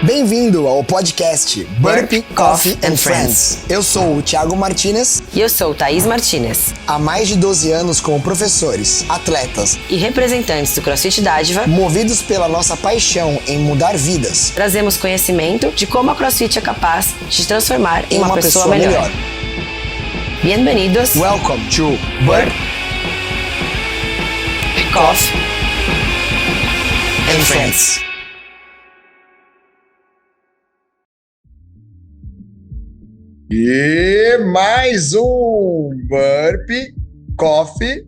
Bem-vindo ao podcast Burp, Coffee and Friends. Eu sou o Thiago Martinez. E eu sou Thaís Martinez. Há mais de 12 anos como professores, atletas e representantes do CrossFit Dádiva, movidos pela nossa paixão em mudar vidas, trazemos conhecimento de como a CrossFit é capaz de transformar em uma pessoa melhor. Bem-vindos. Welcome to Burp, Coffee and Friends. E mais um Burp, Coffee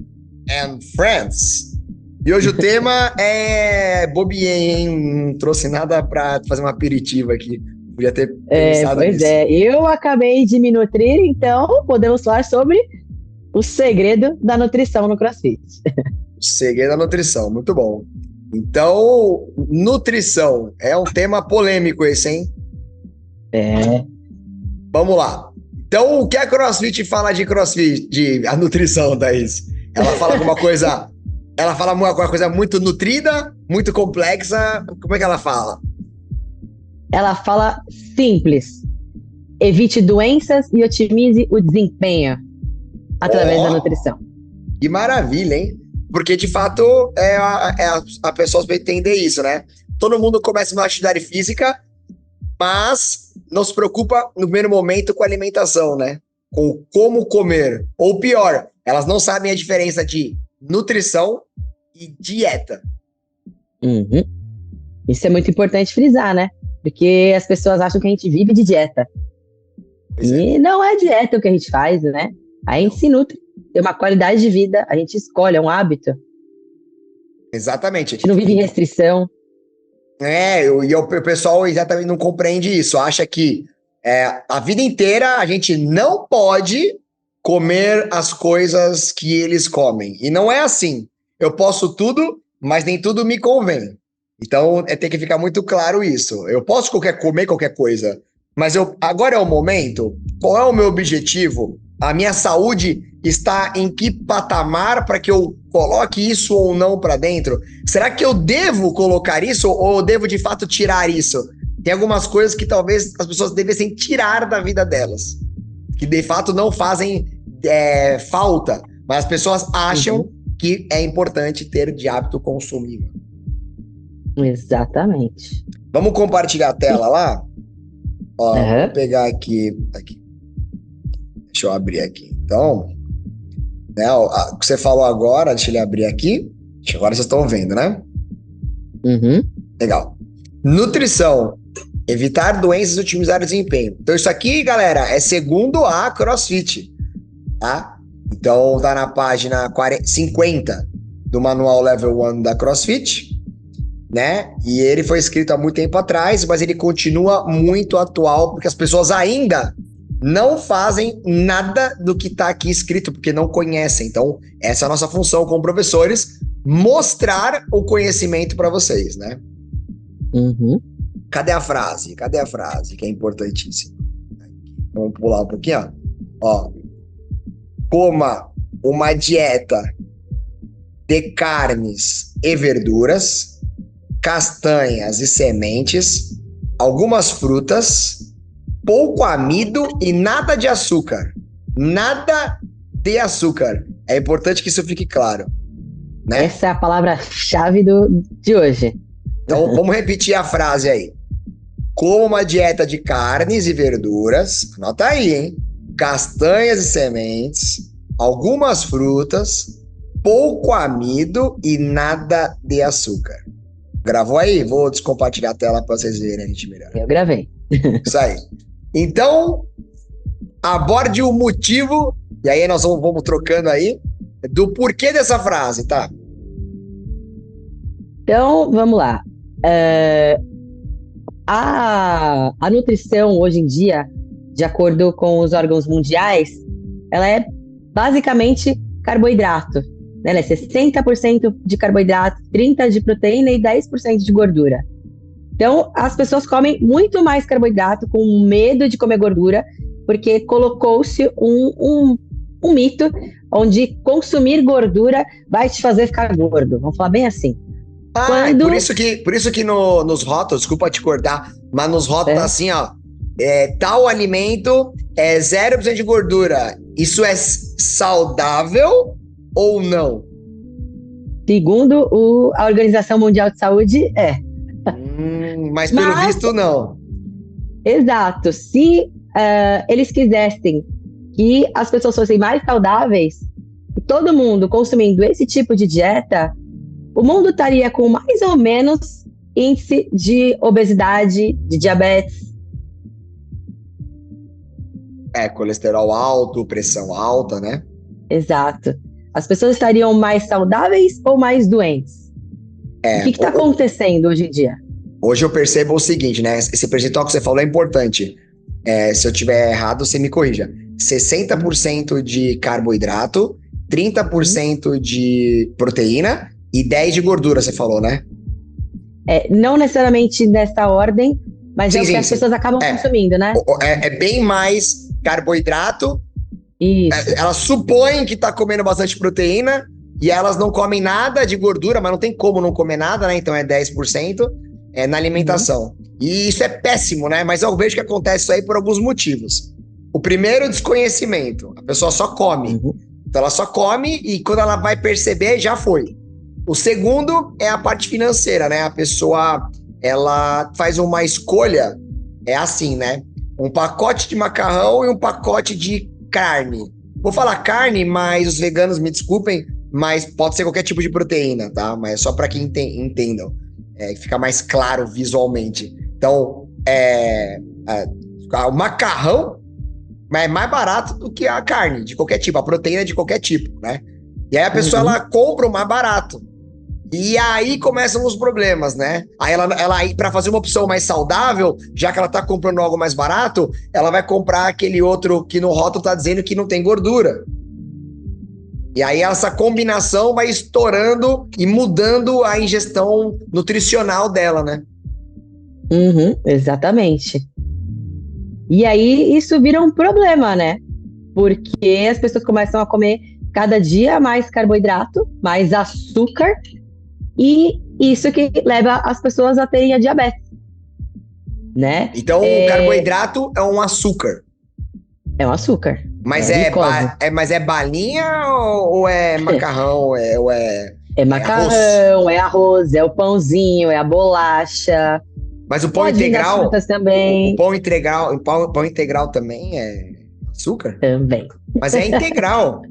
and Friends. E hoje o tema é bobiei, hein? Não trouxe nada pra fazer um aperitivo aqui. Podia ter pensado nisso. Pois é, eu acabei de me nutrir, então podemos falar sobre o segredo da nutrição no CrossFit. O segredo da nutrição, muito bom. Então, nutrição é um tema polêmico esse, hein? É. Vamos lá. Então, o que a CrossFit fala de CrossFit, a nutrição, Thaís? Ela fala alguma coisa... Ela fala alguma coisa muito nutrida, muito complexa? Como é que ela fala? Ela fala simples. Evite doenças e otimize o desempenho através da nutrição. Que maravilha, hein? Porque, de fato, a pessoa vai entender isso, né? Todo mundo começa uma atividade física, mas não se preocupa no primeiro momento com a alimentação, né? Com como comer. Ou pior, elas não sabem a diferença de nutrição e dieta. Uhum. Isso é muito importante frisar, né? Porque as pessoas acham que a gente vive de dieta. E não é dieta o que a gente faz, né? A gente se nutre, tem uma qualidade de vida, a gente escolhe, é um hábito. Exatamente. A gente não vive em restrição. E o pessoal exatamente não compreende isso. Acha que a vida inteira a gente não pode comer as coisas que eles comem. E não é assim. Eu posso tudo, mas nem tudo me convém. Então, tem que ficar muito claro isso. Eu posso comer qualquer coisa, mas agora é o momento. Qual é o meu objetivo? A minha saúde está em que patamar para que eu coloque isso ou não para dentro? Será que eu devo colocar isso ou eu devo de fato tirar isso? Tem algumas coisas que talvez as pessoas devessem tirar da vida delas, que de fato não fazem falta, mas as pessoas acham que é importante ter de hábito consumível. Exatamente. Vamos compartilhar a tela lá? Ó, vou pegar aqui. Deixa eu abrir aqui. Então, né, o que você falou agora, deixa ele abrir aqui. Agora vocês estão vendo, né? Uhum. Legal. Nutrição. Evitar doenças e otimizar o desempenho. Então, isso aqui, galera, é segundo a CrossFit. Tá? Então, tá na página 50 do Manual Level 1 da CrossFit. Né? E ele foi escrito há muito tempo atrás, mas ele continua muito atual, porque as pessoas ainda não fazem nada do que está aqui escrito, porque não conhecem. Então, essa é a nossa função como professores, mostrar o conhecimento para vocês, né? Uhum. Cadê a frase? Que é importantíssima. Vamos pular um pouquinho, ó. Coma uma dieta de carnes e verduras, castanhas e sementes, algumas frutas, pouco amido e nada de açúcar. Nada de açúcar. É importante que isso fique claro, né? Essa é a palavra-chave de hoje. Então, vamos repetir a frase aí. Coma uma dieta de carnes e verduras, anota aí, hein? Castanhas e sementes, algumas frutas, pouco amido e nada de açúcar. Gravou aí? Vou descompartilhar a tela para vocês verem a gente melhor. Eu gravei. Isso aí. Então, aborde o motivo, e aí nós vamos trocando aí, do porquê dessa frase, tá? Então, vamos lá. A nutrição, hoje em dia, de acordo com os órgãos mundiais, ela é basicamente carboidrato. Ela é 60% de carboidrato, 30% de proteína e 10% de gordura. Então, as pessoas comem muito mais carboidrato com medo de comer gordura, porque colocou-se um mito onde consumir gordura vai te fazer ficar gordo. Vamos falar bem assim. Quando... por isso que nos rótulos, desculpa te cortar, mas nos rótulos tá assim, ó, tal alimento é 0% de gordura. Isso é saudável ou não? Segundo a Organização Mundial de Saúde, Mas pelo visto, não. Exato. Se eles quisessem que as pessoas fossem mais saudáveis, e todo mundo consumindo esse tipo de dieta, o mundo estaria com mais ou menos índice de obesidade, de diabetes. Colesterol alto, pressão alta, né? Exato. As pessoas estariam mais saudáveis ou mais doentes? O que está acontecendo hoje em dia? Hoje eu percebo o seguinte, né? Esse percentual que você falou é importante. Se eu tiver errado, você me corrija. 60% de carboidrato, 30% de proteína e 10% de gordura, você falou, né? Não necessariamente nessa ordem, mas é o que as pessoas acabam consumindo, né? É bem mais carboidrato. Isso. Elas supõem que tá comendo bastante proteína e elas não comem nada de gordura, mas não tem como não comer nada, né? Então é 10% na alimentação. E isso é péssimo, né? Mas eu vejo que acontece isso aí por alguns motivos. O primeiro, desconhecimento. A pessoa só come. Então ela só come e quando ela vai perceber, já foi. O segundo é a parte financeira, né? A pessoa, ela faz uma escolha, assim, né? Um pacote de macarrão e um pacote de carne. Vou falar carne, mas os veganos me desculpem, mas pode ser qualquer tipo de proteína, tá? Mas é só para que entendam, fica mais claro visualmente. Então, o macarrão é mais barato do que a carne de qualquer tipo, a proteína de qualquer tipo, né? E aí a pessoa ela compra o mais barato. E aí começam os problemas, né? Aí ela para fazer uma opção mais saudável, já que ela tá comprando algo mais barato, ela vai comprar aquele outro que no rótulo tá dizendo que não tem gordura. E aí essa combinação vai estourando e mudando a ingestão nutricional dela, né? Exatamente. E aí isso vira um problema, né? Porque as pessoas começam a comer cada dia mais carboidrato, mais açúcar, e isso que leva as pessoas a terem a diabetes, né? Então o carboidrato é um açúcar. É um açúcar. Mas mas é balinha ou é macarrão? É macarrão, é arroz, é o pãozinho, é a bolacha. Mas o pão integral também. O pão integral também é açúcar? Também. Mas é integral.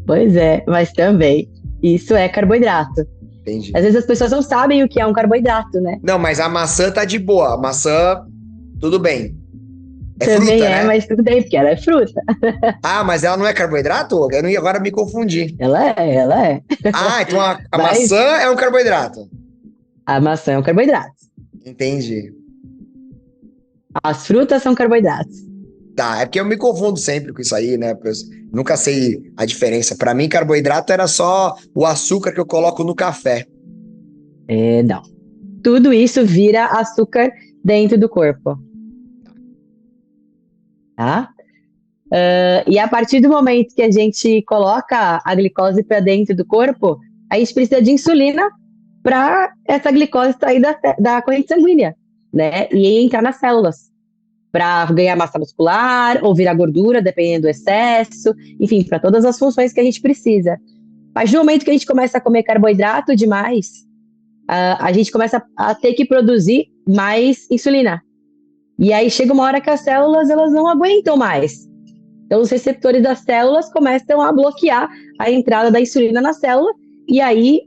Pois é, mas também. Isso é carboidrato. Entendi. Às vezes as pessoas não sabem o que é um carboidrato, né? Não, mas a maçã tá de boa. A maçã, tudo bem. Também fruta, é, né? mas tudo bem, porque ela é fruta. Mas ela não é carboidrato? Agora me confundi. Ela é. Então a maçã é um carboidrato. A maçã é um carboidrato. Entendi. As frutas são carboidratos. Tá, é porque eu me confundo sempre com isso aí, né? Eu nunca sei a diferença. Pra mim, carboidrato era só o açúcar que eu coloco no café. Não. Tudo isso vira açúcar dentro do corpo. Tá? E a partir do momento que a gente coloca a glicose para dentro do corpo, a gente precisa de insulina para essa glicose sair da corrente sanguínea, né? E entrar nas células, para ganhar massa muscular ou virar gordura, dependendo do excesso, enfim, para todas as funções que a gente precisa. Mas no momento que a gente começa a comer carboidrato demais, a gente começa a ter que produzir mais insulina. E aí chega uma hora que as células elas não aguentam mais. Então os receptores das células começam a bloquear a entrada da insulina na célula, e aí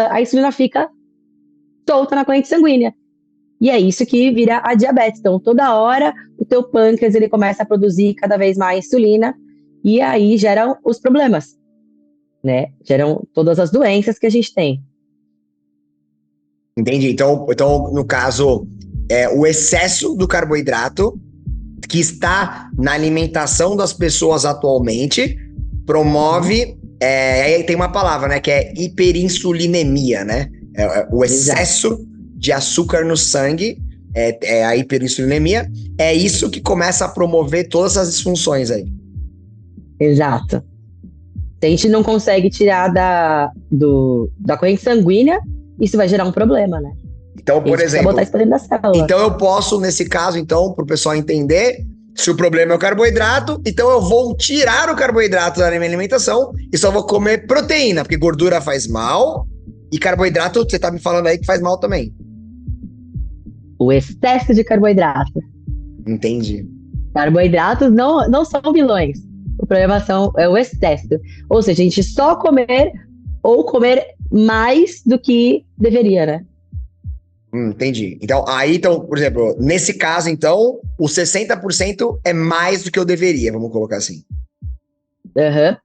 a insulina fica solta na corrente sanguínea. E é isso que vira a diabetes. Então, toda hora, o teu pâncreas ele começa a produzir cada vez mais insulina, e aí geram os problemas, né? Geram todas as doenças que a gente tem. Entendi. Então no caso, o excesso do carboidrato que está na alimentação das pessoas atualmente promove, aí tem uma palavra, né, que é hiperinsulinemia, né? O excesso de açúcar no sangue, a hiperinsulinemia, é isso que começa a promover todas as disfunções aí. Exato. Se a gente não consegue tirar da corrente sanguínea, isso vai gerar um problema, né? Então, por exemplo, botar isso pra dentro da célula. então eu posso, nesse caso, então, para o pessoal entender, se o problema é o carboidrato, então eu vou tirar o carboidrato da minha alimentação e só vou comer proteína, porque gordura faz mal e carboidrato, você tá me falando aí que faz mal também. O excesso de carboidrato. Entendi. Carboidratos não são vilões. O problema é o excesso. Ou seja, a gente só comer ou comer mais do que deveria, né? Entendi. Então, por exemplo, nesse caso, então, o 60% é mais do que eu deveria, vamos colocar assim. Uhum.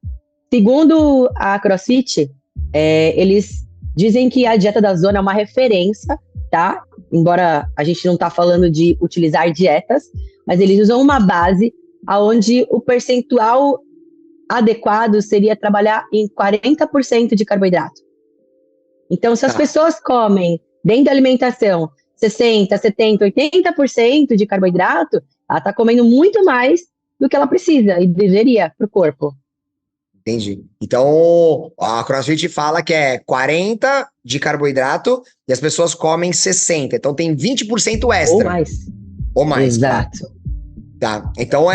Segundo a CrossFit, eles dizem que a dieta da zona é uma referência, tá? Embora a gente não tá falando de utilizar dietas, mas eles usam uma base onde o percentual adequado seria trabalhar em 40% de carboidrato. Então, se as pessoas comem dentro da alimentação 60%, 70%, 80% de carboidrato, ela está comendo muito mais do que ela precisa e deveria para o corpo. Entendi. Então, a CrossFit fala que é 40% de carboidrato e as pessoas comem 60%. Então, tem 20% extra. Ou mais. Exato. Tá. Então,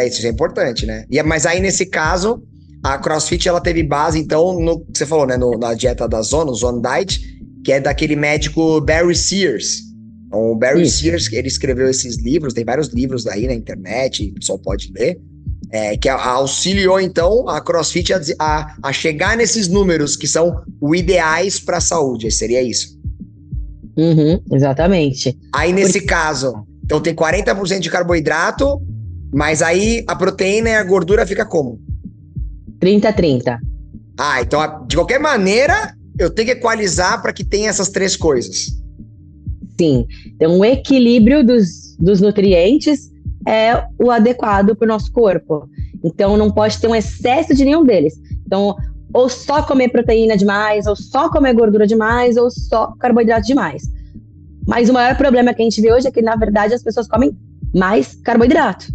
isso é importante, né? Mas aí, nesse caso, a CrossFit, ela teve base, então, no que você falou, né? Na dieta da Zone, o Zone Diet, que é daquele médico Barry Sears. Então, o Barry Sears, ele escreveu esses livros, tem vários livros aí na internet, o pessoal pode ler, que auxiliou, então, a CrossFit a chegar nesses números que são o ideais para a saúde, seria isso? Exatamente. Aí, nesse caso, então tem 40% de carboidrato, mas aí a proteína e a gordura fica como? 30-30. Então, de qualquer maneira, eu tenho que equalizar para que tenha essas três coisas. Sim. Então, o equilíbrio dos nutrientes é o adequado para o nosso corpo. Então, não pode ter um excesso de nenhum deles. Então, ou só comer proteína demais, ou só comer gordura demais, ou só carboidrato demais. Mas o maior problema que a gente vê hoje é que, na verdade, as pessoas comem mais carboidrato,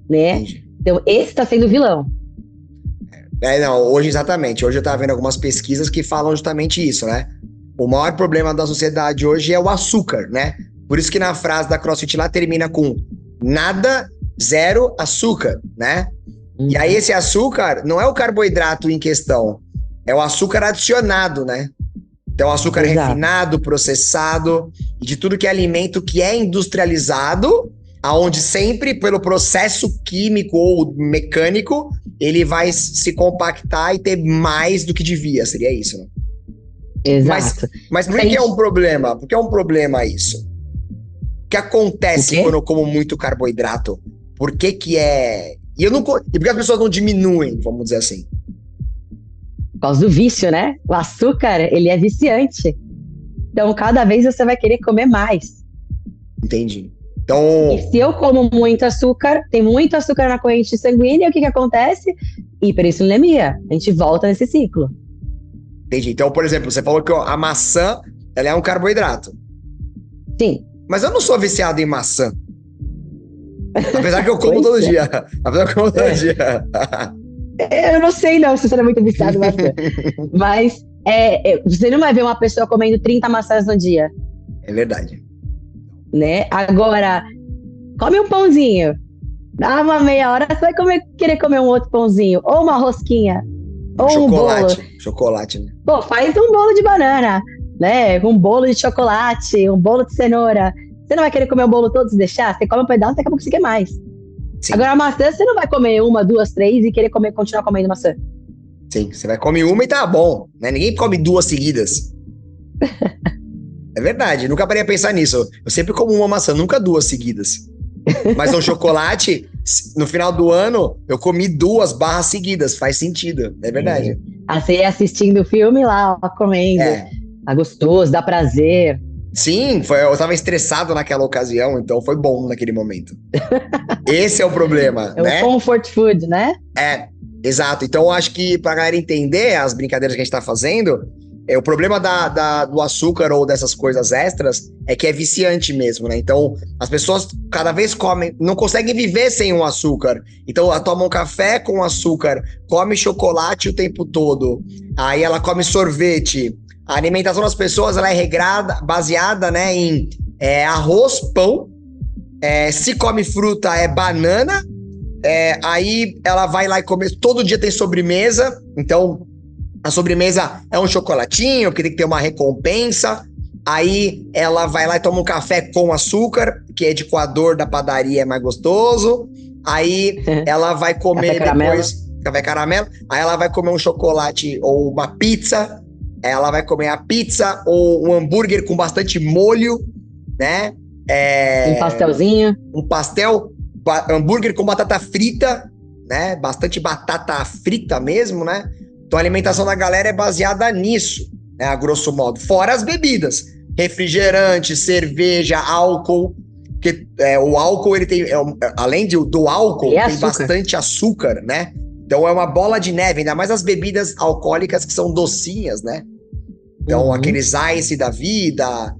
né? Entendi. Então, esse está sendo o vilão. Hoje exatamente. Hoje eu estava vendo algumas pesquisas que falam justamente isso, né? O maior problema da sociedade hoje é o açúcar, né? Por isso que na frase da CrossFit lá termina com nada, zero açúcar, né? E aí esse açúcar não é o carboidrato em questão, é o açúcar adicionado, né? Então açúcar refinado, processado, e de tudo que é alimento que é industrializado, aonde sempre pelo processo químico ou mecânico, ele vai se compactar e ter mais do que devia, seria isso, né? Exato. Mas por que é um problema? Por que é um problema isso? O que acontece quando eu como muito carboidrato? Por que é... E por que as pessoas não diminuem, vamos dizer assim? Por causa do vício, né? O açúcar, ele é viciante. Então, cada vez você vai querer comer mais. Entendi. Então... E se eu como muito açúcar, tem muito açúcar na corrente sanguínea, o que acontece? Hiperinsulinemia. A gente volta nesse ciclo. Entendi. Então, por exemplo, você falou que a maçã, ela é um carboidrato. Sim. Mas eu não sou viciado em maçã. Apesar que eu como todo dia. Eu não sei não se você é muito viciado em maçã. Mas você não vai ver uma pessoa comendo 30 maçãs no dia. É verdade. Né? Agora, come um pãozinho. Dá uma meia hora, você vai querer comer um outro pãozinho. Ou uma rosquinha. Ou chocolate. um bolo. Chocolate, né? Pô, faz um bolo de banana, né? Um bolo de chocolate, um bolo de cenoura. Você não vai querer comer o bolo todo e deixar? Você come um pedaço, daqui a pouco você quer mais. Sim. Agora, a maçã, você não vai comer uma, duas, três e querer continuar comendo maçã. Sim, você vai comer uma e tá bom, né? Ninguém come duas seguidas. É verdade, nunca parei a pensar nisso. Eu sempre como uma maçã, nunca duas seguidas. Mas no chocolate, no final do ano, eu comi 2 barras seguidas. Faz sentido, é verdade. Você ia assistindo o filme lá, ó, comendo. Tá gostoso, dá prazer. Sim, eu tava estressado naquela ocasião, então foi bom naquele momento. Esse é o problema, né? É o comfort food, né? Exato. Então eu acho que pra galera entender as brincadeiras que a gente tá fazendo, o problema do açúcar ou dessas coisas extras é que é viciante mesmo, né? Então as pessoas cada vez comem, não conseguem viver sem um açúcar. Então ela toma um café com açúcar, come chocolate o tempo todo, aí ela come sorvete, a alimentação das pessoas ela é regrada, baseada, né, em arroz, pão, se come fruta é banana, aí ela vai lá e come, todo dia tem sobremesa, então a sobremesa é um chocolatinho, porque tem que ter uma recompensa, aí ela vai lá e toma um café com açúcar, que é de coador da padaria, é mais gostoso, aí ela vai comer depois café caramelo, aí ela vai comer um chocolate ou uma pizza, ela vai comer a pizza ou um hambúrguer com bastante molho, né? Um pastelzinho. Um pastel, hambúrguer com batata frita, né? Bastante batata frita mesmo, né? Então a alimentação da galera é baseada nisso, né? A grosso modo. Fora as bebidas, refrigerante, cerveja, álcool, porque o álcool, ele tem, além do álcool, tem bastante açúcar, né? Então é uma bola de neve, ainda mais as bebidas alcoólicas que são docinhas, né? Então aqueles ice da vida,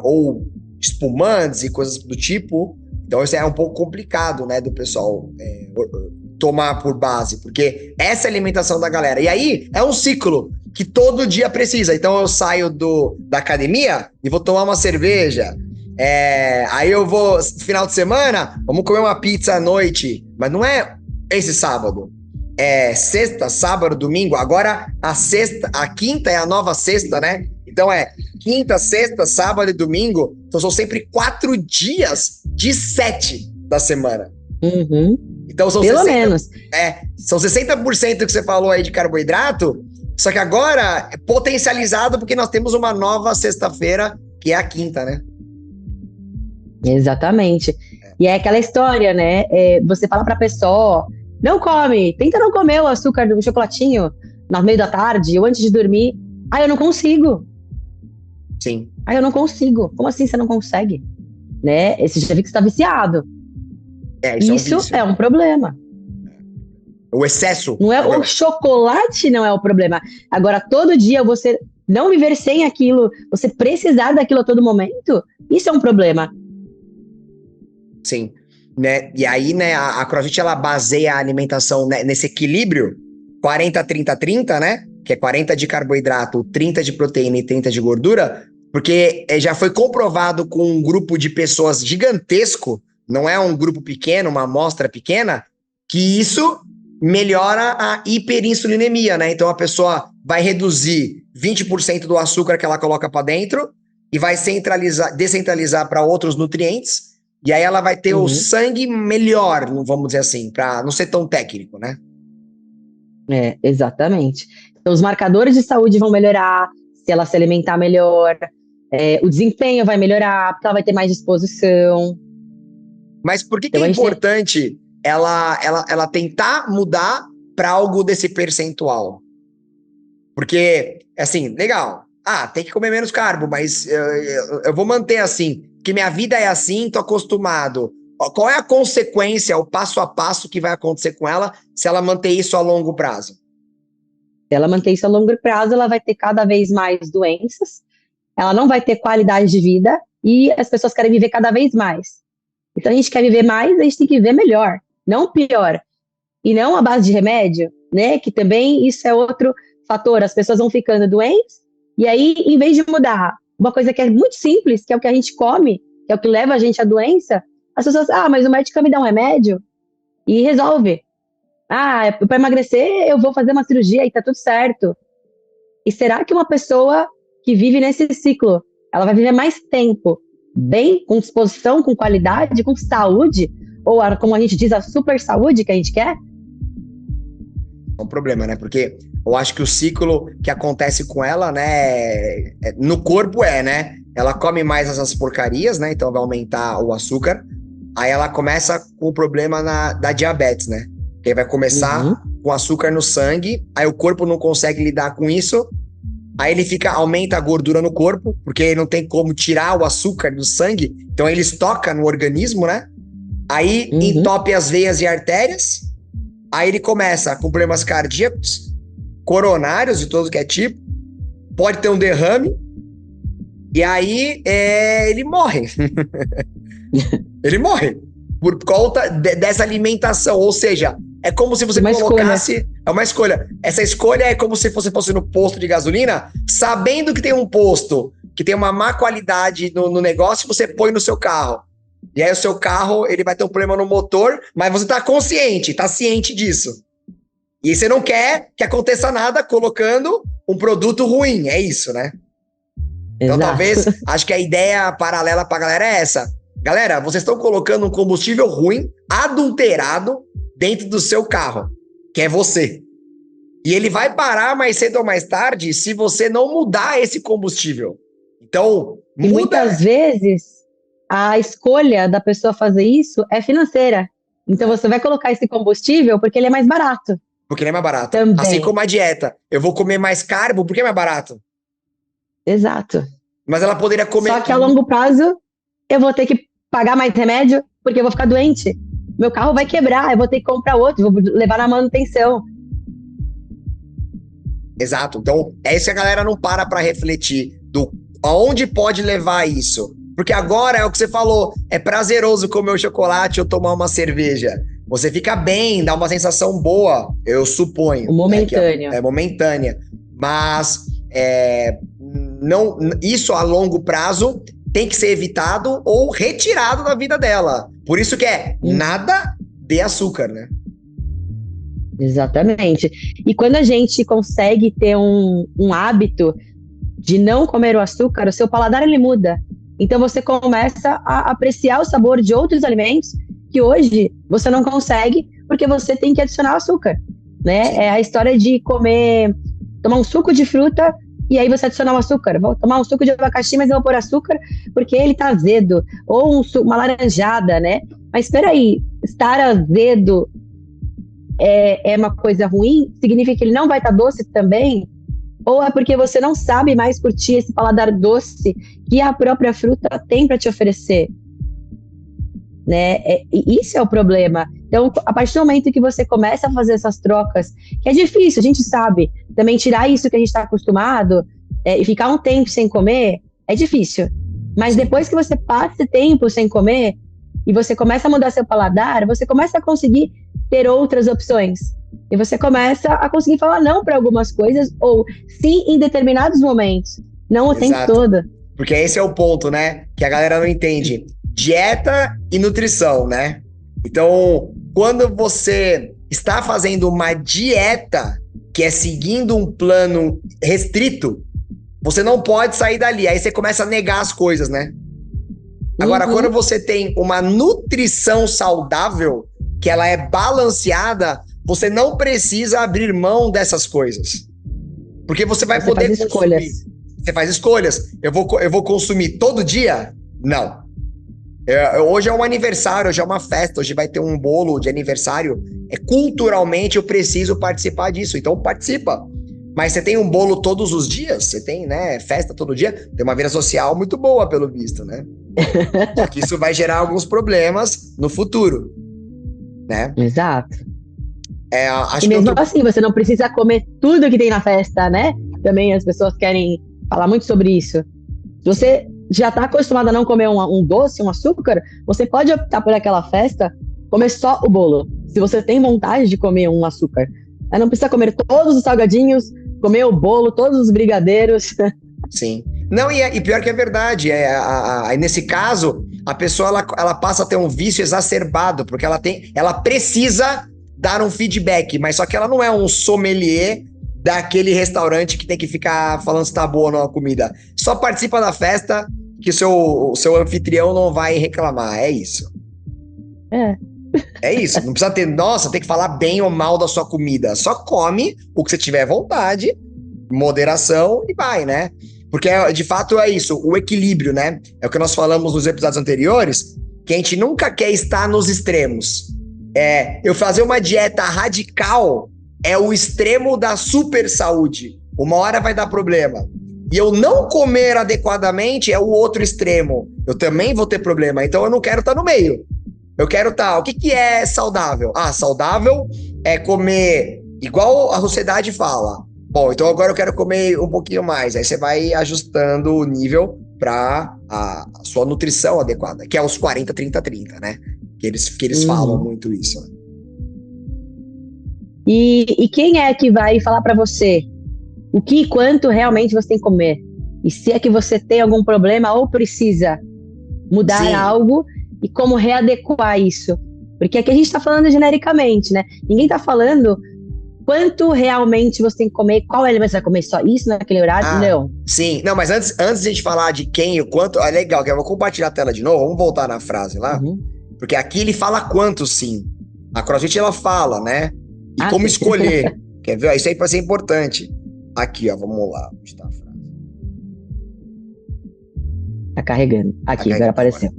ou espumantes e coisas do tipo. Então isso é um pouco complicado, né, do pessoal tomar por base, porque essa é a alimentação da galera. E aí é um ciclo que todo dia precisa. Então eu saio da academia e vou tomar uma cerveja. Aí eu vou, final de semana, vamos comer uma pizza à noite. Mas não é esse sábado. É sexta, sábado, domingo. Agora a quinta é a nova sexta, né? Então é quinta, sexta, sábado e domingo. Então são sempre 4 dias de 7 da semana. Então são pelo menos. São 60% que você falou aí de carboidrato, só que agora é potencializado porque nós temos uma nova sexta-feira, que é a quinta, né? Exatamente. E é aquela história, né? Você fala pra pessoa, não come, tenta não comer o açúcar do chocolatinho no meio da tarde ou antes de dormir. Eu não consigo. Sim. Eu não consigo. Como assim você não consegue? Né? Esse já vi que você tá viciado. Isso é um problema. O excesso. Não é o chocolate, não é o problema. Agora, todo dia você não viver sem aquilo, você precisar daquilo a todo momento, isso é um problema. Sim. Né? E aí, né, a CrossFit, ela baseia a alimentação, né, nesse equilíbrio 40-30-30, né? Que é 40 de carboidrato, 30 de proteína e 30 de gordura, porque já foi comprovado com um grupo de pessoas gigantesco, não é um grupo pequeno, uma amostra pequena, que isso melhora a hiperinsulinemia, né? Então a pessoa vai reduzir 20% do açúcar que ela coloca para dentro e vai descentralizar para outros nutrientes, e aí ela vai ter o sangue melhor, vamos dizer assim, para não ser tão técnico, né? Exatamente. Então os marcadores de saúde vão melhorar, se ela se alimentar melhor, o desempenho vai melhorar, porque ela vai ter mais disposição. Mas por que é importante ela tentar mudar para algo desse percentual? Porque, assim, legal. Tem que comer menos carbo, mas eu vou manter assim, porque minha vida é assim, tô acostumado. Qual é a consequência, o passo a passo que vai acontecer com ela se ela manter isso a longo prazo? Se ela manter isso a longo prazo, ela vai ter cada vez mais doenças, ela não vai ter qualidade de vida e as pessoas querem viver cada vez mais. Então a gente quer viver mais, a gente tem que viver melhor, não pior. E não à base de remédio, né? Que também isso é outro fator. As pessoas vão ficando doentes e aí, em vez de mudar uma coisa que é muito simples, que é o que a gente come, que é o que leva a gente à doença, as pessoas, mas o médico me dá um remédio e resolve. Para emagrecer, eu vou fazer uma cirurgia e tá tudo certo. E será que uma pessoa que vive nesse ciclo, ela vai viver mais tempo, bem, com disposição, com qualidade, com saúde, ou como a gente diz, a super saúde que a gente quer? É um problema, né? Porque eu acho que o ciclo que acontece com ela, né, no corpo né? Ela come mais essas porcarias, né? Então vai aumentar o açúcar. Aí ela começa com o problema da diabetes, né? Que aí vai começar com açúcar no sangue, aí o corpo não consegue lidar com isso, aí ele aumenta a gordura no corpo, porque ele não tem como tirar o açúcar do sangue, então ele estoca no organismo, né? Aí entope as veias e artérias, aí ele começa com problemas cardíacos, coronários de todo que é tipo, pode ter um derrame, e aí ele morre. Ele morre por conta dessa alimentação, ou seja, é como se você colocasse... É uma escolha. Essa escolha é como se você fosse no posto de gasolina, sabendo que tem um posto que tem uma má qualidade no negócio, você põe no seu carro. E aí o seu carro, ele vai ter um problema no motor, mas você tá consciente, tá ciente disso. E você não quer que aconteça nada colocando um produto ruim, é isso, né? Então, talvez, acho que a ideia paralela pra galera é essa. Galera, vocês estão colocando um combustível ruim, adulterado, dentro do seu carro, que é você. E ele vai parar mais cedo ou mais tarde se você não mudar esse combustível. Então, muda. E muitas vezes, a escolha da pessoa fazer isso é financeira. Então, você vai colocar esse combustível porque ele é mais barato. Porque ele é mais barato. Também. Assim como a dieta. Eu vou comer mais carbo porque é mais barato. Exato. Mas ela poderia comer... Só que a longo prazo, eu vou ter que pagar mais remédio porque eu vou ficar doente. Meu carro vai quebrar, eu vou ter que comprar outro, vou levar na manutenção. Exato. Então, é isso que a galera não para refletir. Aonde pode levar isso? Porque agora é o que você falou. É prazeroso comer o chocolate ou tomar uma cerveja. Você fica bem, dá uma sensação boa, eu suponho. Momentânea. Né, é momentânea. Mas isso a longo prazo tem que ser evitado ou retirado da vida dela. Por isso que nada de açúcar, né? Exatamente. E quando a gente consegue ter um hábito de não comer o açúcar, o seu paladar ele muda. Então você começa a apreciar o sabor de outros alimentos que hoje você não consegue porque você tem que adicionar açúcar, né? É a história de tomar um suco de fruta e aí você adicionar o açúcar. Vou tomar um suco de abacaxi, mas eu vou pôr açúcar porque ele tá azedo. Ou uma laranjada, né? Mas espera aí, estar azedo é uma coisa ruim? Significa que ele não vai estar doce também? Ou é porque você não sabe mais curtir esse paladar doce que a própria fruta tem para te oferecer? Né? Isso é o problema. Então, a partir do momento que você começa a fazer essas trocas, que é difícil, a gente sabe, também tirar isso que a gente está acostumado e ficar um tempo sem comer, é difícil. Mas depois que você passa esse tempo sem comer e você começa a mudar seu paladar, você começa a conseguir ter outras opções. E você começa a conseguir falar não para algumas coisas, ou sim em determinados momentos, não o tempo todo. Porque esse é o ponto, né? Que a galera não entende. Dieta e nutrição, né? Então, quando você está fazendo uma dieta que é seguindo um plano restrito, você não pode sair dali. Aí você começa a negar as coisas, né? Agora, quando você tem uma nutrição saudável, que ela é balanceada, você não precisa abrir mão dessas coisas. Porque você vai poder faz escolhas. Você faz escolhas. Eu vou consumir todo dia? Não. Hoje é um aniversário, hoje é uma festa, hoje vai ter um bolo de aniversário. Culturalmente eu preciso participar disso, então participa. Mas você tem um bolo todos os dias? Você tem, né, festa todo dia? Tem uma vida social muito boa, pelo visto, né? Só que isso vai gerar alguns problemas no futuro, né? Exato. Acho e mesmo assim, você não precisa comer tudo que tem na festa, né? Também as pessoas querem falar muito sobre isso. Se você já está acostumado a não comer um doce, um açúcar, você pode optar por aquela festa, comer só o bolo. Se você tem vontade de comer um açúcar. Não precisa comer todos os salgadinhos, comer o bolo, todos os brigadeiros. Sim. Não, e pior que é verdade. Nesse caso, a pessoa ela passa a ter um vício exacerbado, porque ela precisa dar um feedback, mas só que ela não é um sommelier daquele restaurante que tem que ficar falando se tá boa ou não a comida. Só participa da festa que o seu anfitrião não vai reclamar. É isso. É isso. Não precisa tem que falar bem ou mal da sua comida. Só come o que você tiver vontade, moderação e vai, né? Porque, de fato, é isso. O equilíbrio, né? É o que nós falamos nos episódios anteriores, que a gente nunca quer estar nos extremos. Eu fazer uma dieta radical é o extremo da super saúde. Uma hora vai dar problema. E eu não comer adequadamente é o outro extremo. Eu também vou ter problema. Então eu não quero estar no meio. Eu quero estar... O que é saudável? Saudável é comer igual a sociedade fala. Bom, então agora eu quero comer um pouquinho mais. Aí você vai ajustando o nível para a sua nutrição adequada, que é os 40, 30, 30, né? Que eles falam muito isso. E quem é que vai falar para você o que e quanto realmente você tem que comer? E se é que você tem algum problema ou precisa mudar Sim. algo e como readequar isso. Porque aqui a gente está falando genericamente, né? Ninguém está falando quanto realmente você tem que comer, qual alimento você vai comer, só isso naquele horário? Não. Sim. Não, mas antes de a gente falar de quem e o quanto, é legal, que eu vou compartilhar a tela de novo, vamos voltar na frase lá, porque aqui ele fala quanto sim. A CrossFit ela fala, né? E como escolher. Quer ver? Isso aí vai ser importante. Aqui, ó, vamos lá. Onde tá a frase? Tá carregando. Aqui, agora apareceu.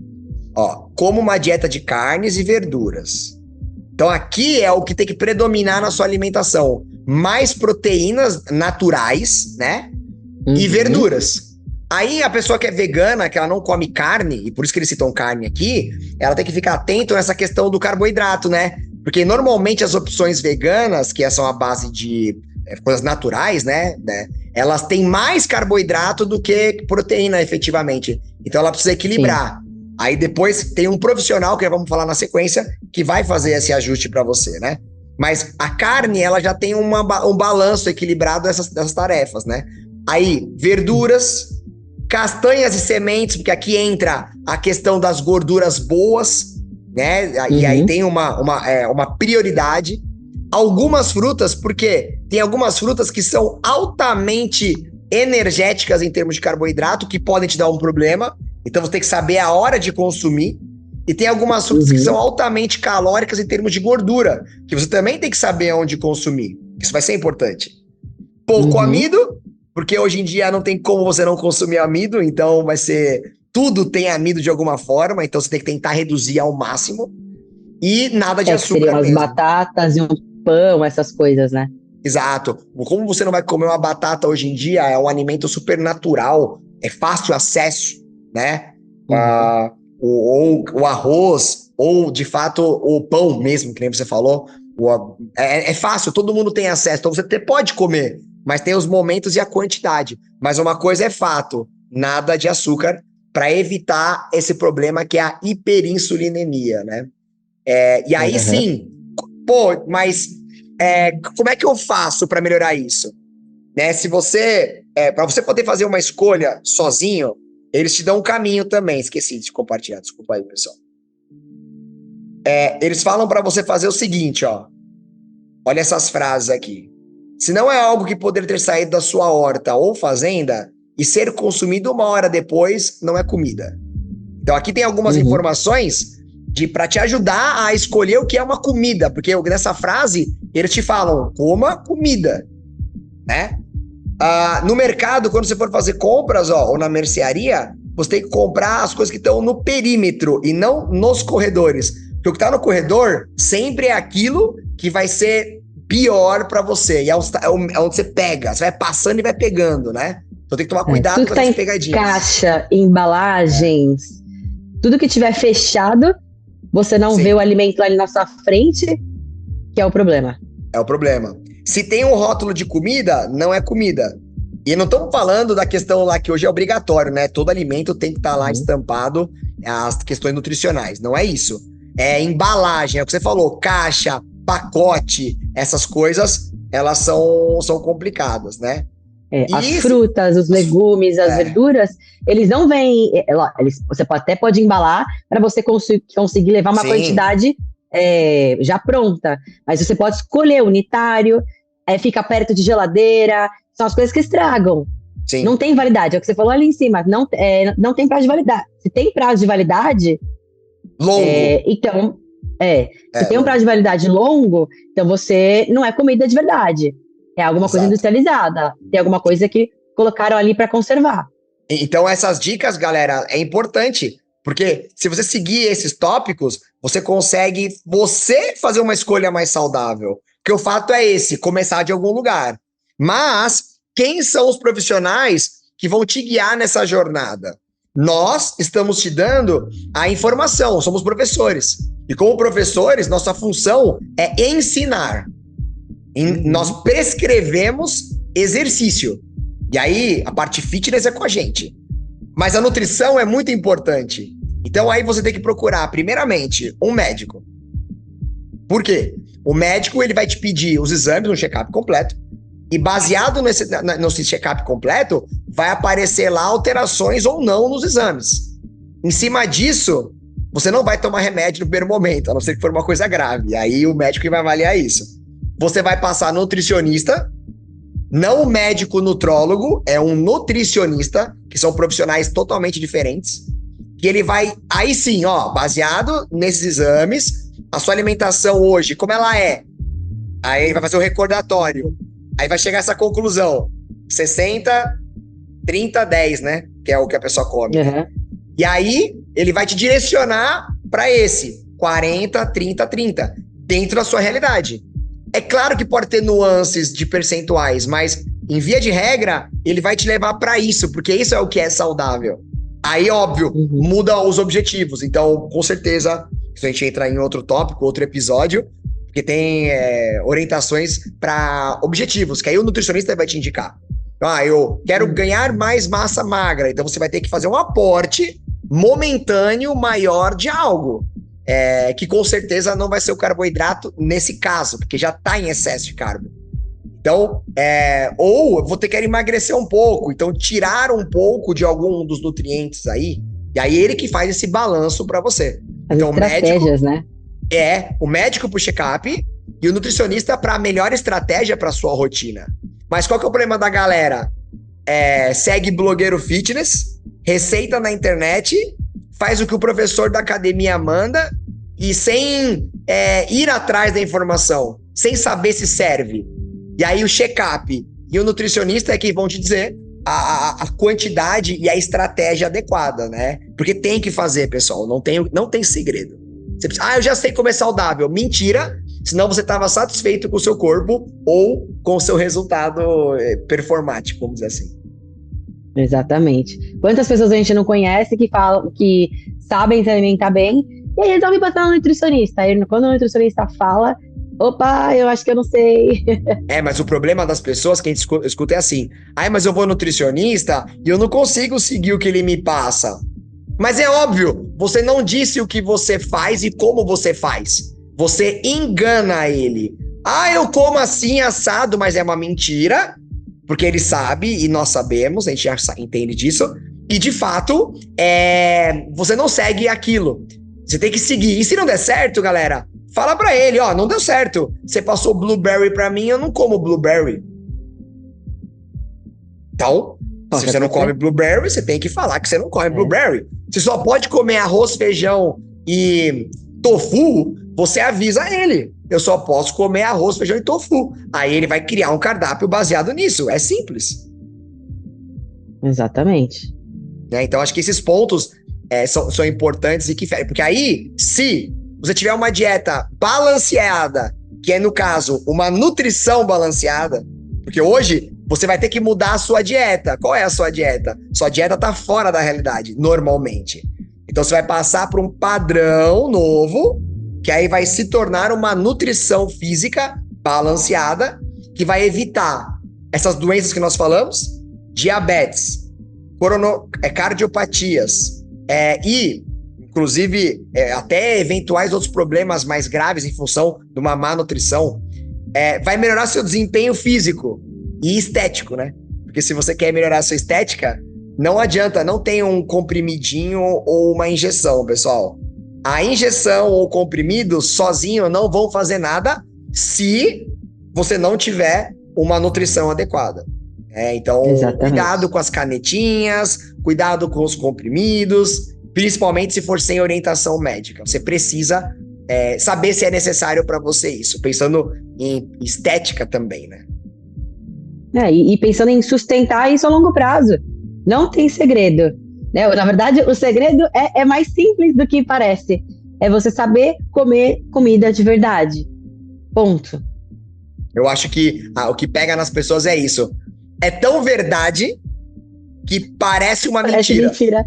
Ó, como uma dieta de carnes e verduras. Então aqui é o que tem que predominar na sua alimentação. Mais proteínas naturais, né? E verduras. Aí a pessoa que é vegana, que ela não come carne, e por isso que eles citam carne aqui, ela tem que ficar atento nessa questão do carboidrato, né? Porque normalmente as opções veganas, que são a base de coisas naturais, né? Elas têm mais carboidrato do que proteína, efetivamente. Então ela precisa equilibrar. Sim. Aí depois tem um profissional, que vamos falar na sequência, que vai fazer esse ajuste para você, né? Mas a carne, ela já tem um balanço equilibrado dessas tarefas, né? Aí, verduras, castanhas e sementes, porque aqui entra a questão das gorduras boas, né? E aí tem uma prioridade. Algumas frutas, porque tem algumas frutas que são altamente energéticas em termos de carboidrato, que podem te dar um problema. Então você tem que saber a hora de consumir. E tem algumas frutas que são altamente calóricas em termos de gordura, que você também tem que saber onde consumir. Isso vai ser importante. Pouco amido, porque hoje em dia não tem como você não consumir amido, então vai ser... Tudo tem amido de alguma forma, então você tem que tentar reduzir ao máximo. E nada de açúcar seriam mesmo. As batatas e um pão, essas coisas, né? Exato. Como você não vai comer uma batata hoje em dia, é um alimento super natural, é fácil acesso, né? Ou o arroz, ou de fato o pão mesmo, que nem você falou. É fácil, todo mundo tem acesso. Então você pode comer, mas tem os momentos e a quantidade. Mas uma coisa é fato, nada de açúcar, para evitar esse problema que é a hiperinsulinemia, né? E aí sim, pô, mas como é que eu faço para melhorar isso? Né? Se você, para você poder fazer uma escolha sozinho, eles te dão um caminho também. Esqueci de compartilhar, desculpa aí, pessoal. Eles falam para você fazer o seguinte, ó. Olha essas frases aqui. Se não é algo que poderia ter saído da sua horta ou fazenda e ser consumido uma hora depois, não é comida. Então aqui tem algumas informações para te ajudar a escolher o que é uma comida, porque nessa frase eles te falam, coma comida, né? No mercado, quando você for fazer compras, ou na mercearia, você tem que comprar as coisas que estão no perímetro e não nos corredores. Porque o que está no corredor sempre é aquilo que vai ser pior para você. E é onde você pega, você vai passando e vai pegando, né? Então tem que tomar cuidado com essas pegadinhas. Caixa, embalagens, tudo que tiver fechado, você não vê o alimento ali na sua frente, que é o problema. É o problema. Se tem um rótulo de comida, não é comida. E não estamos falando da questão lá que hoje é obrigatório, né? Todo alimento tem que estar lá estampado as questões nutricionais. Não é isso. É embalagem, é o que você falou, caixa, pacote, essas coisas, elas são complicadas, né? As frutas, os legumes, as verduras, eles não vêm... Você até pode embalar para você conseguir levar uma quantidade já pronta. Mas você pode escolher unitário, fica perto de geladeira, são as coisas que estragam. Sim. Não tem validade, é o que você falou ali em cima, não tem prazo de validade. Se tem prazo de validade... Longo. Se tem um prazo de validade longo, então você não é comida de verdade. É alguma coisa industrializada. Tem alguma coisa que colocaram ali para conservar. Então essas dicas, galera, é importante. Porque se você seguir esses tópicos, você consegue fazer uma escolha mais saudável. Porque o fato é esse, começar de algum lugar. Mas quem são os profissionais que vão te guiar nessa jornada? Nós estamos te dando a informação, somos professores. E como professores, nossa função é ensinar. Nós prescrevemos exercício. E aí, a parte fitness é com a gente. Mas a nutrição é muito importante. Então aí você tem que procurar, primeiramente, um médico. Por quê? O médico, ele vai te pedir os exames, um check-up completo, e baseado nesse check-up completo, vai aparecer lá alterações ou não nos exames. Em cima disso, você não vai tomar remédio no primeiro momento, a não ser que for uma coisa grave. Aí o médico vai avaliar isso. Você vai passar nutricionista, não o médico nutrólogo, é um nutricionista, que são profissionais totalmente diferentes, que ele vai, aí sim, ó, baseado nesses exames, a sua alimentação hoje, como ela é? Aí ele vai fazer um recordatório. Aí vai chegar a essa conclusão. 60, 30, 10, né? Que é o que a pessoa come. Uhum. E aí, ele vai te direcionar para esse 40, 30, 30, dentro da sua realidade. É claro que pode ter nuances de percentuais, mas em via de regra, ele vai te levar para isso, porque isso é o que é saudável. Aí, óbvio, muda os objetivos. Então, com certeza, se a gente entrar em outro tópico, outro episódio, porque tem orientações para objetivos, que aí o nutricionista vai te indicar. Eu quero ganhar mais massa magra, então você vai ter que fazer um aporte momentâneo maior de algo, que com certeza não vai ser o carboidrato nesse caso, porque já está em excesso de carbo. Então, ou você quer emagrecer um pouco, então tirar um pouco de algum dos nutrientes aí, e aí ele que faz esse balanço para você. As então, estratégias, né? O médico pro check-up e o nutricionista para a melhor estratégia para sua rotina. Mas qual que é o problema da galera? Segue blogueiro fitness, receita na internet, faz o que o professor da academia manda e sem ir atrás da informação, sem saber se serve. E aí o check-up e o nutricionista é que vão te dizer a quantidade e a estratégia adequada, né? Porque tem que fazer, pessoal, não tem segredo. Você precisa, eu já sei comer saudável. Mentira, senão você estava satisfeito com o seu corpo ou com o seu resultado performático, vamos dizer assim. Exatamente. Quantas pessoas a gente não conhece que falam que sabem se alimentar bem e aí resolve passar no nutricionista. Aí quando o nutricionista fala, opa, eu acho que eu não sei. Mas o problema das pessoas que a gente escuta é assim, mas eu vou no nutricionista e eu não consigo seguir o que ele me passa. Mas é óbvio, você não disse o que você faz e como você faz. Você engana ele. Eu como assim, assado, mas é uma mentira, porque ele sabe e nós sabemos, a gente já entende disso. E de fato, você não segue aquilo. Você tem que seguir. E se não der certo, galera, fala pra ele, não deu certo. Você passou blueberry pra mim, eu não como blueberry. Então, se você não come blueberry, você tem que falar que você não come blueberry. Você só pode comer arroz, feijão e tofu, você avisa ele. Eu só posso comer arroz, feijão e tofu. Aí ele vai criar um cardápio baseado nisso. É simples. Exatamente. Então, acho que esses pontos são importantes e que... Porque aí, se você tiver uma dieta balanceada, que é, no caso, uma nutrição balanceada, porque hoje você vai ter que mudar a sua dieta. Qual é a sua dieta? Sua dieta está fora da realidade, normalmente. Então você vai passar por um padrão novo, que aí vai se tornar uma nutrição física balanceada, que vai evitar essas doenças que nós falamos, diabetes, cardiopatias, e, inclusive, até eventuais outros problemas mais graves em função de uma má nutrição. Vai melhorar seu desempenho físico e estético, né? Porque se você quer melhorar a sua estética, não adianta, não tem um comprimidinho ou uma injeção, pessoal. A injeção ou comprimido sozinho não vão fazer nada se você não tiver uma nutrição adequada. Então, cuidado com as canetinhas, cuidado com os comprimidos, principalmente se for sem orientação médica. Você precisa saber se é necessário para você isso, pensando em estética também, né? E pensando em sustentar isso a longo prazo. Não tem segredo. Né? Na verdade, o segredo é mais simples do que parece. É você saber comer comida de verdade. Ponto. Eu acho que o que pega nas pessoas é isso. É tão verdade que parece uma mentira.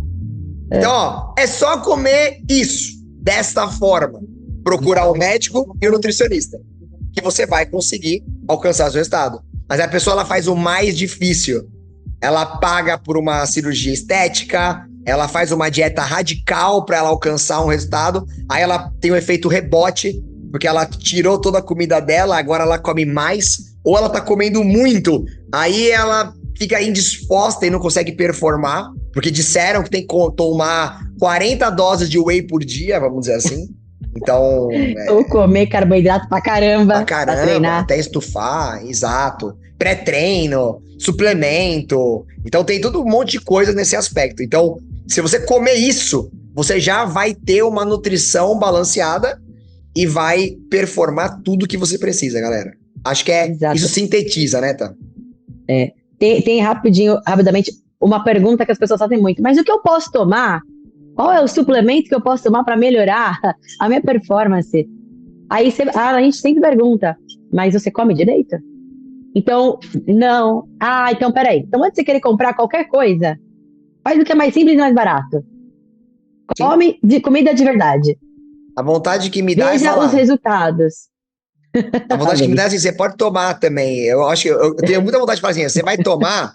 Então, é só comer isso, desta forma. Procurar o médico e o nutricionista, que você vai conseguir alcançar o resultado. Mas a pessoa ela faz o mais difícil. Ela paga por uma cirurgia estética, ela faz uma dieta radical para ela alcançar um resultado, aí ela tem um efeito rebote porque ela tirou toda a comida dela, agora ela come mais, ou ela tá comendo muito, aí ela fica indisposta e não consegue performar, porque disseram que tem que tomar 40 doses de whey por dia, vamos dizer assim. Então. Ou comer carboidrato pra caramba pra treinar. Até estufar, exato. Pré-treino, suplemento. Então tem todo um monte de coisa nesse aspecto. Então, se você comer isso, você já vai ter uma nutrição balanceada e vai performar tudo que você precisa, galera. Acho que Exato. Isso sintetiza, né, Tá? Tem rapidamente, uma pergunta que as pessoas fazem muito. Mas o que eu posso tomar? Qual é o suplemento que eu posso tomar para melhorar a minha performance? Aí a gente sempre pergunta, mas você come direito? Então, não. Então peraí. Então antes de você querer comprar qualquer coisa, faz o que é mais simples e mais barato. Come comida de verdade. A vontade que me dá Veja é falar. os resultados. A vontade que me dá é assim, você pode tomar também. Eu acho que eu tenho muita vontade de falar assim, você vai tomar...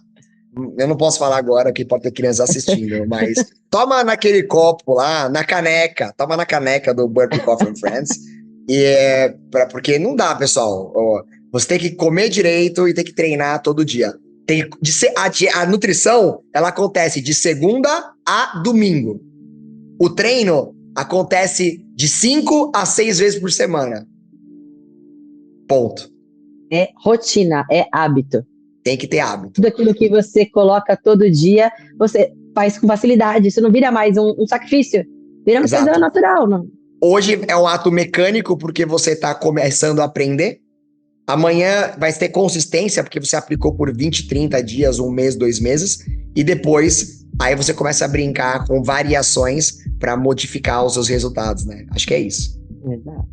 Eu não posso falar agora que pode ter crianças assistindo, mas toma naquele copo lá, toma na caneca do Burpee Coffee and Friends, porque não dá, pessoal. Você tem que comer direito e tem que treinar todo dia. A nutrição, ela acontece de segunda a domingo. O treino acontece de 5 a 6 vezes por semana. Ponto. É rotina, é hábito. Tem que ter hábito. Tudo aquilo que você coloca todo dia, você faz com facilidade. Isso não vira mais um sacrifício. Vira uma coisa natural. Não? Hoje é um ato mecânico porque você está começando a aprender. Amanhã vai ter consistência porque você aplicou por 20, 30 dias, 1 mês, 2 meses. E depois, aí você começa a brincar com variações para modificar os seus resultados, né? Acho que é isso. Exato.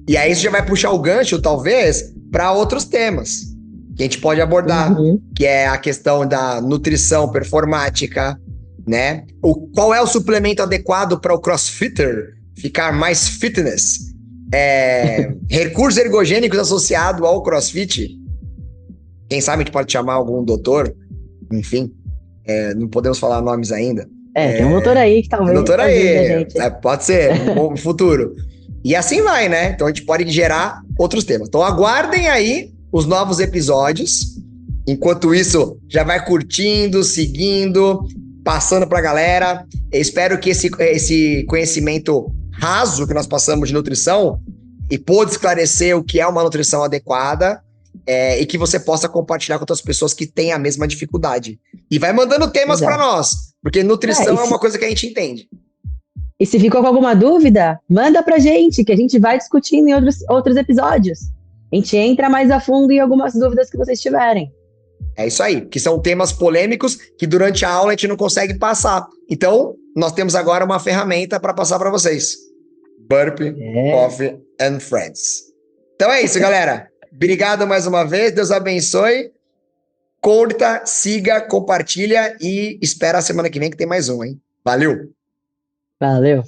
E aí isso já vai puxar o gancho, talvez, para outros temas que a gente pode abordar, que é a questão da nutrição performática, né? Qual é o suplemento adequado para o crossfitter ficar mais fitness? Recursos ergogênicos associados ao crossfit? Quem sabe a gente pode chamar algum doutor? Enfim, não podemos falar nomes ainda. Tem um doutor aí que talvez... Doutor aí, pode ser, no futuro. E assim vai, né? Então a gente pode gerar outros temas. Então aguardem aí os novos episódios. Enquanto isso, já vai curtindo, seguindo, passando pra galera. Eu espero que esse conhecimento raso que nós passamos de nutrição e pôde esclarecer o que é uma nutrição adequada e que você possa compartilhar com outras pessoas que têm a mesma dificuldade. E vai mandando temas para nós, porque nutrição é uma coisa que a gente entende. E se ficou com alguma dúvida, manda pra gente, que a gente vai discutindo em outros episódios. A gente entra mais a fundo em algumas dúvidas que vocês tiverem. É isso aí, que são temas polêmicos que durante a aula a gente não consegue passar. Então, nós temos agora uma ferramenta para passar para vocês. Burpee Coffee and Friends. Então é isso, galera. Obrigado mais uma vez, Deus abençoe. Curta, siga, compartilha e espera a semana que vem que tem mais um, hein? Valeu! Valeu!